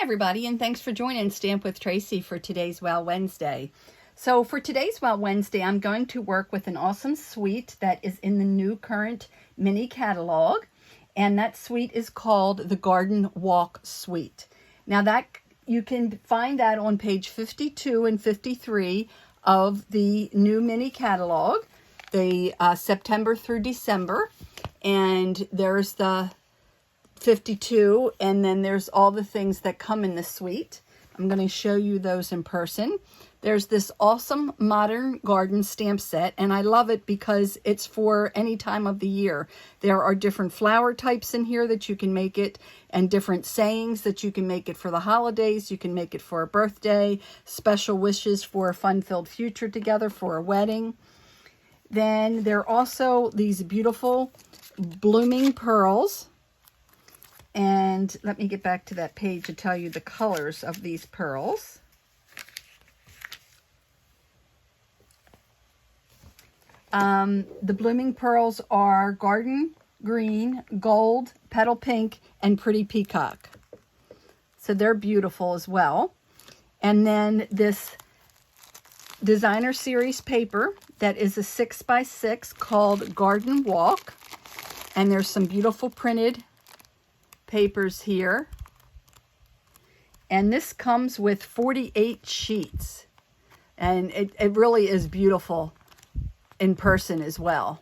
everybody, and thanks for joining Stamp with Tracy for today's Wow Wednesday. So for today's Wow Wednesday, I'm going to work with an awesome suite that is in the new current mini catalog, and that suite is called the Garden Walk Suite. Now that you can find that on page 52 and 53 of the new mini catalog, the September through December, and there's the 52, and then there's all the things that come in the suite. I'm going to show you those in person. There's this awesome modern garden stamp set, and I love it because it's for any time of the year. There are different flower types in here that you can make it, and different sayings that you can make it for the holidays. You can make it for a birthday, special wishes for a fun-filled future together, for a wedding. Then there are also these beautiful blooming pearls. And let me get back to that page to tell you the colors of these pearls. The blooming pearls are garden green, gold, petal pink, and pretty peacock. So they're beautiful as well. And then this designer series paper that is a 6x6 called Garden Walk. And there's some beautiful printed papers here, and this comes with 48 sheets, and it really is beautiful in person as well,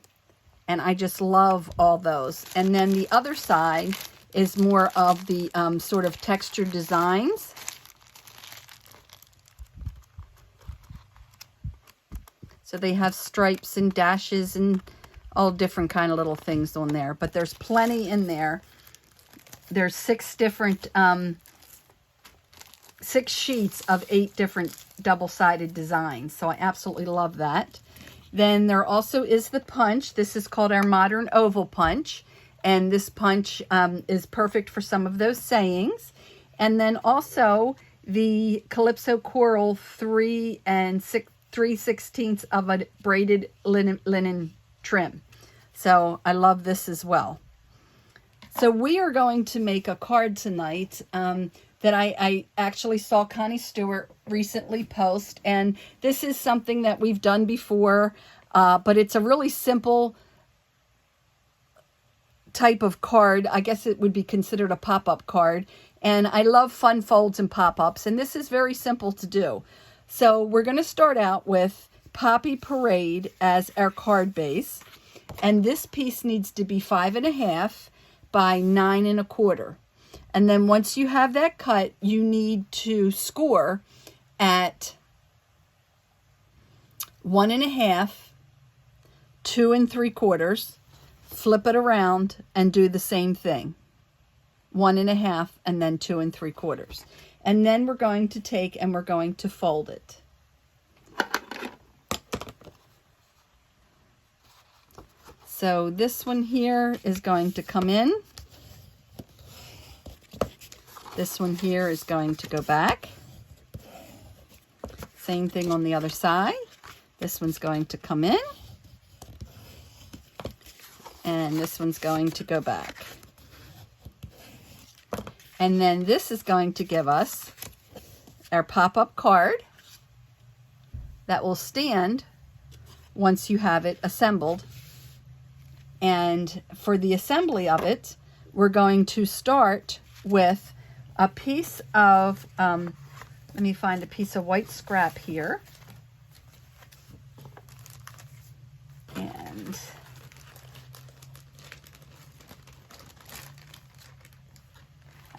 and I just love all those. And then the other side is more of the sort of textured designs. So they have stripes and dashes and all different kind of little things on there, but there's plenty in there. There's 6 different, 6 sheets of 8 different double-sided designs. So I absolutely love that. Then there also is the punch. This is called our Modern Oval Punch. And this punch is perfect for some of those sayings. And then also the Calypso Coral 3 3/16 of a braided linen trim. So I love this as well. So we are going to make a card tonight that I actually saw Connie Stewart recently post. And this is something that we've done before, but it's a really simple type of card. I guess it would be considered a pop-up card. And I love fun folds and pop-ups. And this is very simple to do. So we're going to start out with Poppy Parade as our card base. And this piece needs to be 5.5 by 9 1/4. And then once you have that cut, you need to score at 1.5, 2 3/4, flip it around and do the same thing. 1.5 and then 2 3/4. And then we're going to take and we're going to fold it. So this one here is going to come in. This one here is going to go back. Same thing on the other side. This one's going to come in. And this one's going to go back. And then this is going to give us our pop-up card that will stand once you have it assembled. And for the assembly of it, we're going to start with a piece of, let me find a piece of white scrap here. And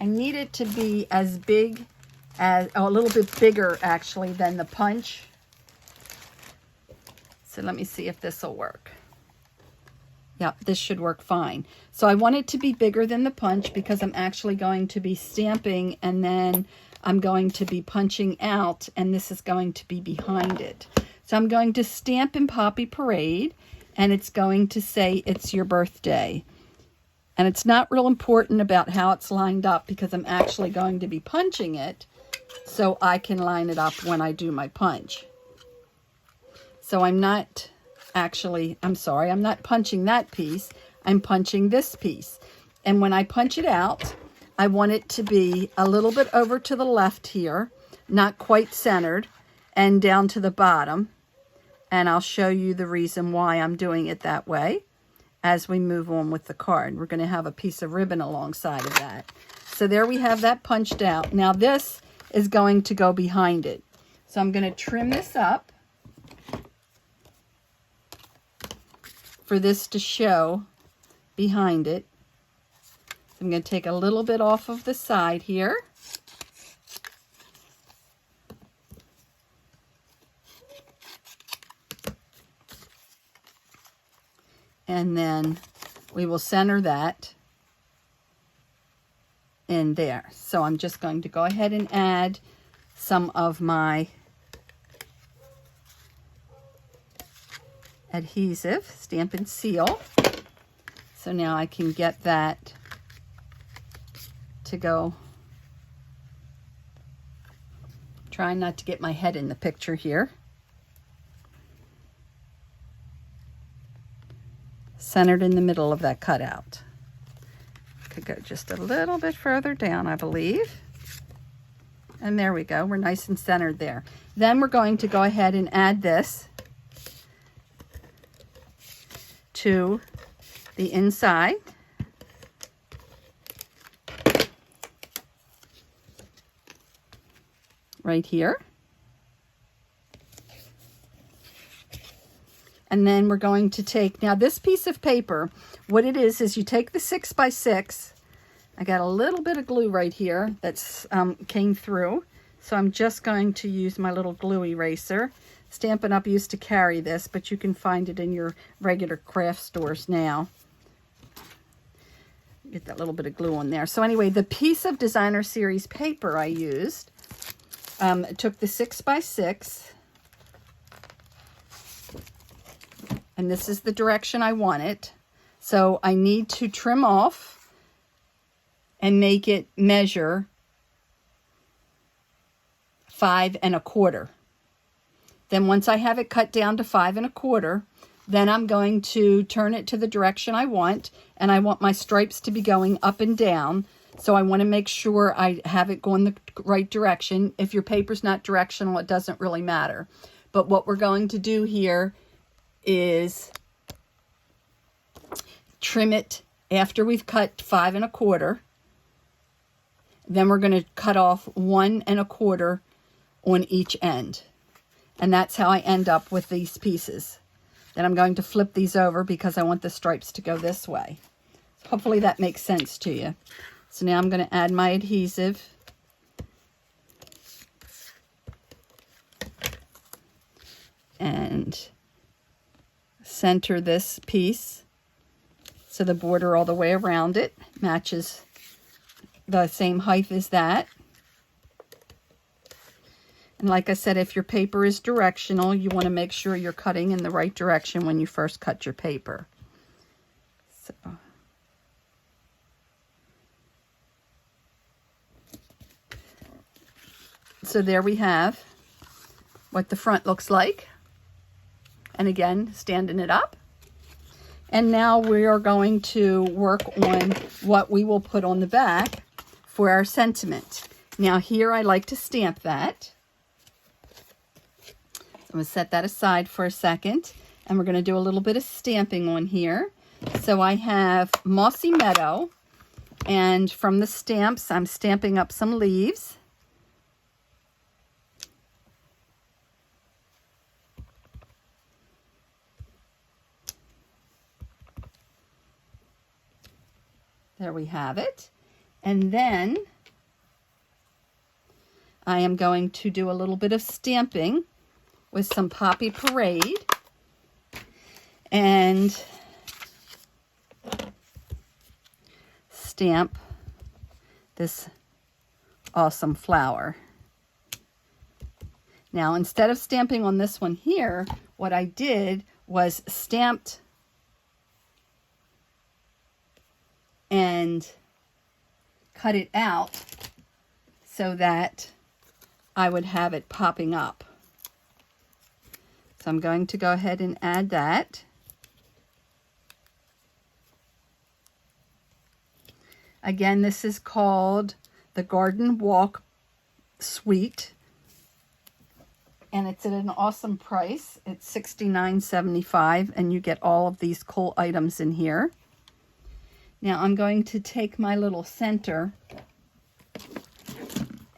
I need it to be as big as, a little bit bigger actually than the punch. So let me see if this will work. Yeah, this should work fine. So I want it to be bigger than the punch because I'm actually going to be stamping and then I'm going to be punching out, and this is going to be behind it. So I'm going to stamp in Poppy Parade, and it's going to say it's your birthday. And it's not real important about how it's lined up because I'm actually going to be punching it so I can line it up when I do my punch. So I'm not punching that piece. I'm punching this piece. And when I punch it out, I want it to be a little bit over to the left here, not quite centered, and down to the bottom. And I'll show you the reason why I'm doing it that way as we move on with the card. We're going to have a piece of ribbon alongside of that. So there we have that punched out. Now this is going to go behind it. So I'm going to trim this up for this to show behind it. So I'm going to take a little bit off of the side here. And then we will center that in there. So I'm just going to go ahead and add some of my adhesive, Stamp and Seal. So now I can get that to go. Trying not to get my head in the picture here. Centered in the middle of that cutout. Could go just a little bit further down, I believe. And there we go. We're nice and centered there. Then we're going to go ahead and add this to the inside. Right here. And then we're going to take, now this piece of paper, what it is you take the 6x6. I got a little bit of glue right here that's came through. So I'm just going to use my little glue eraser. Stampin' Up! Used to carry this, but you can find it in your regular craft stores now. Get that little bit of glue on there. So anyway, the piece of Designer Series paper I used, took the 6x6. And this is the direction I want it. So I need to trim off and make it measure 5 1/4. Then once I have it cut down to 5 1/4, then I'm going to turn it to the direction I want. And I want my stripes to be going up and down. So I want to make sure I have it going the right direction. If your paper's not directional, it doesn't really matter. But what we're going to do here is trim it after we've cut 5 1/4. Then we're going to cut off 1 1/4 on each end. And that's how I end up with these pieces. Then I'm going to flip these over because I want the stripes to go this way. Hopefully that makes sense to you. So now I'm going to add my adhesive. And center this piece so the border all the way around it matches the same height as that. And like I said, if your paper is directional, you want to make sure you're cutting in the right direction when you first cut your paper. So there we have what the front looks like. And again, standing it up. And now we are going to work on what we will put on the back for our sentiment. Now here I like to stamp that. I'm going to set that aside for a second. And we're going to do a little bit of stamping on here. So I have Mossy Meadow. And from the stamps, I'm stamping up some leaves. There we have it. And then I am going to do a little bit of stamping with some Poppy Parade. And stamp this awesome flower. Now, instead of stamping on this one here, what I did was stamped and cut it out so that I would have it popping up. So I'm going to go ahead and add that. Again, this is called the Garden Walk Suite, and it's at an awesome price. It's $69.75, and you get all of these cool items in here. Now I'm going to take my little center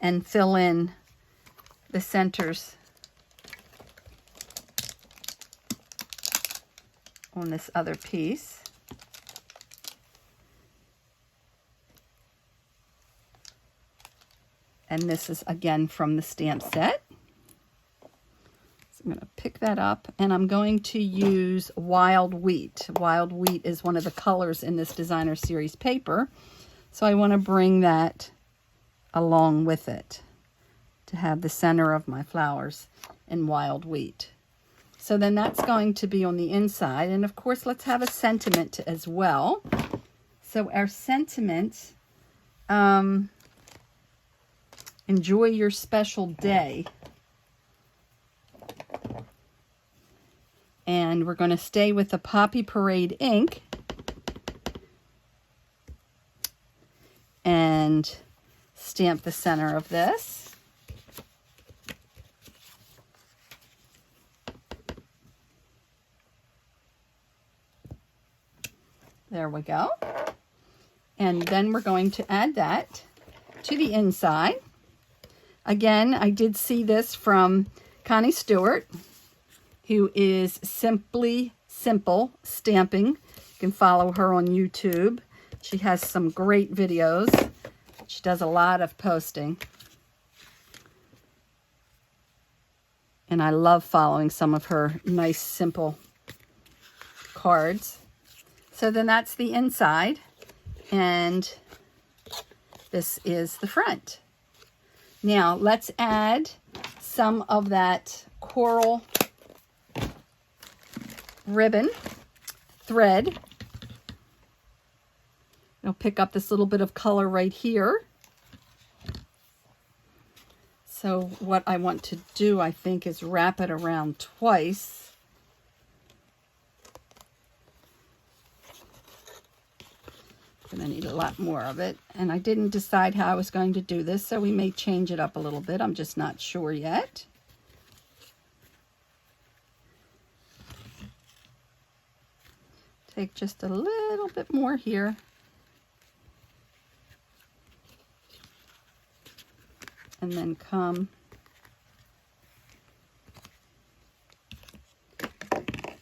and fill in the centers on this other piece. And this is again from the stamp set. So I'm going to pick that up, and I'm going to use Wild Wheat. Wild Wheat is one of the colors in this designer series paper. So I want to bring that along with it to have the center of my flowers in Wild Wheat. So then that's going to be on the inside. And of course, let's have a sentiment as well. So our sentiment, enjoy your special day. And we're going to stay with the Poppy Parade ink. And stamp the center of this. There we go. And then we're going to add that to the inside. Again, I did see this from Connie Stewart, who is Simply Simple Stamping. You can follow her on YouTube. She has some great videos. She does a lot of posting. And I love following some of her nice, simple cards. So then that's the inside, and this is the front. Now let's add some of that coral ribbon thread. I'll pick up this little bit of color right here. So what I want to do, I think, is wrap it around twice. Gonna need a lot more of it, and I didn't decide how I was going to do this, so we may change it up a little bit. I'm just not sure yet. Take just a little bit more here. And then come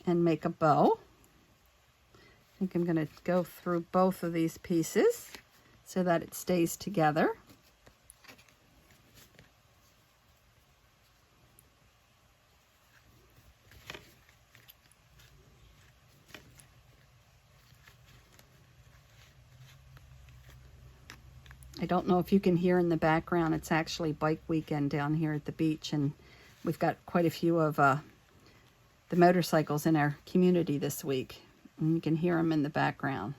and make a bow. I think I'm going to go through both of these pieces so that it stays together. I don't know if you can hear in the background, it's actually bike weekend down here at the beach, and we've got quite a few of the motorcycles in our community this week. And you can hear them in the background.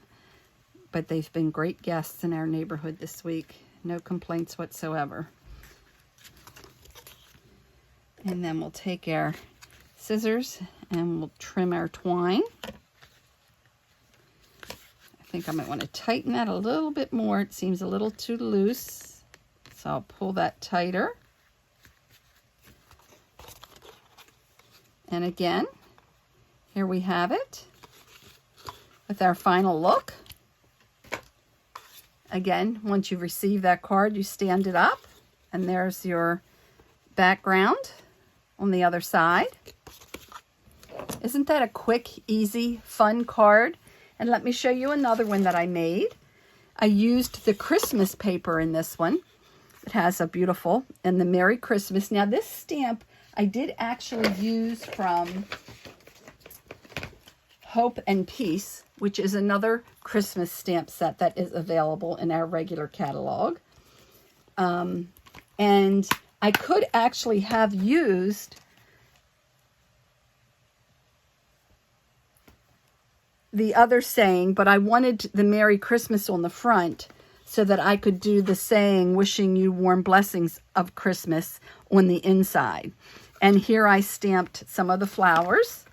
But they've been great guests in our neighborhood this week. No complaints whatsoever. And then we'll take our scissors and we'll trim our twine. I think I might want to tighten that a little bit more. It seems a little too loose. So I'll pull that tighter. And again, here we have it. With our final look. Again, once you receive that card, you stand it up, and there's your background on the other side. Isn't that a quick, easy, fun card? And let me show you another one that I made. I used the Christmas paper in this one. It has a beautiful, and the Merry Christmas. Now this stamp I did actually use from Hope and Peace, which is another Christmas stamp set that is available in our regular catalog. And I could actually have used the other saying, but I wanted the Merry Christmas on the front so that I could do the saying, wishing you warm blessings of Christmas, on the inside. And here I stamped some of the flowers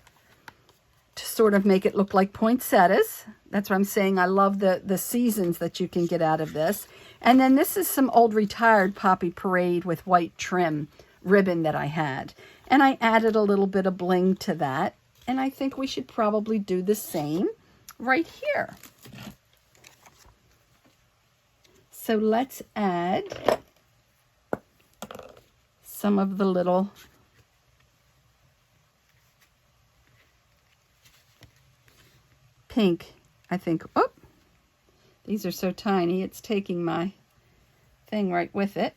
to sort of make it look like poinsettias. That's what I'm saying. I love the seasons that you can get out of this. And then this is some old retired Poppy Parade with white trim ribbon that I had. And I added a little bit of bling to that. And I think we should probably do the same right here. So let's add some of the little pink, I think. Oh, these are so tiny, it's taking my thing right with it.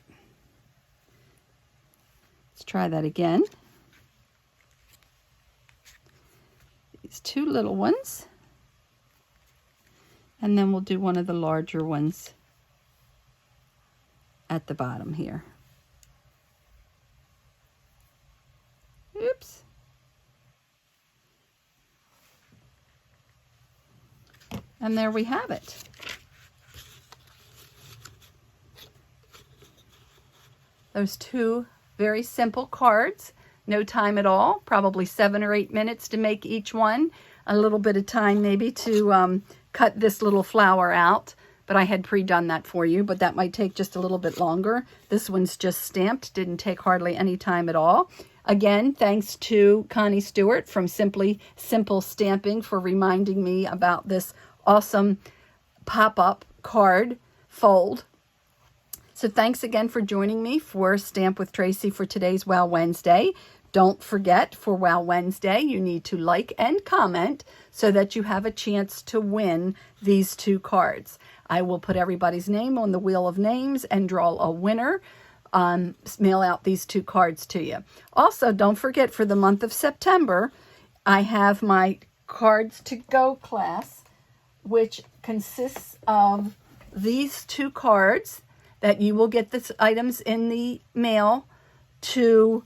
Let's try that again. These two little ones. And then we'll do one of the larger ones at the bottom here. Oops. And there we have it. Those two very simple cards, no time at all, probably 7 or 8 minutes to make each one. A little bit of time maybe to cut this little flower out, but I had pre-done that for you, but that might take just a little bit longer. This one's just stamped, didn't take hardly any time at all. Again, thanks to Connie Stewart from Simply Simple Stamping for reminding me about this awesome pop-up card fold. So thanks again for joining me for Stamp with Tracy for today's Wow Wednesday. Don't forget, for Wow Wednesday, you need to like and comment so that you have a chance to win these 2 cards. I will put everybody's name on the wheel of names and draw a winner. Mail out these 2 cards to you. Also, don't forget, for the month of September, I have my Cards to Go class, which consists of these 2 cards that you will get the items in the mail to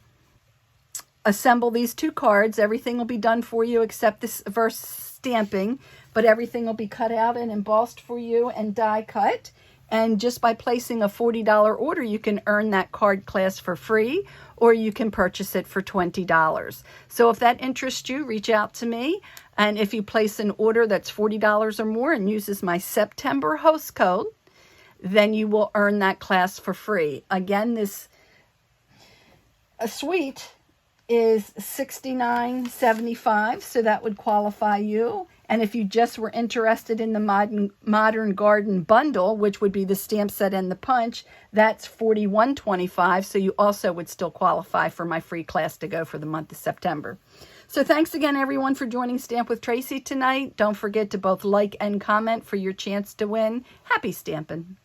assemble these 2 cards. Everything will be done for you except this verse stamping, but everything will be cut out and embossed for you and die cut. And just by placing a $40 order, you can earn that card class for free, or you can purchase it for $20. So if that interests you, reach out to me. And if you place an order that's $40 or more and uses my September host code, then you will earn that class for free. Again, this suite is $69.75, so that would qualify you. And if you just were interested in the Modern Garden bundle, which would be the stamp set and the punch, that's $41.25, so you also would still qualify for my free class to go for the month of September. So thanks again, everyone, for joining Stamp with Tracy tonight. Don't forget to both like and comment for your chance to win. Happy stamping!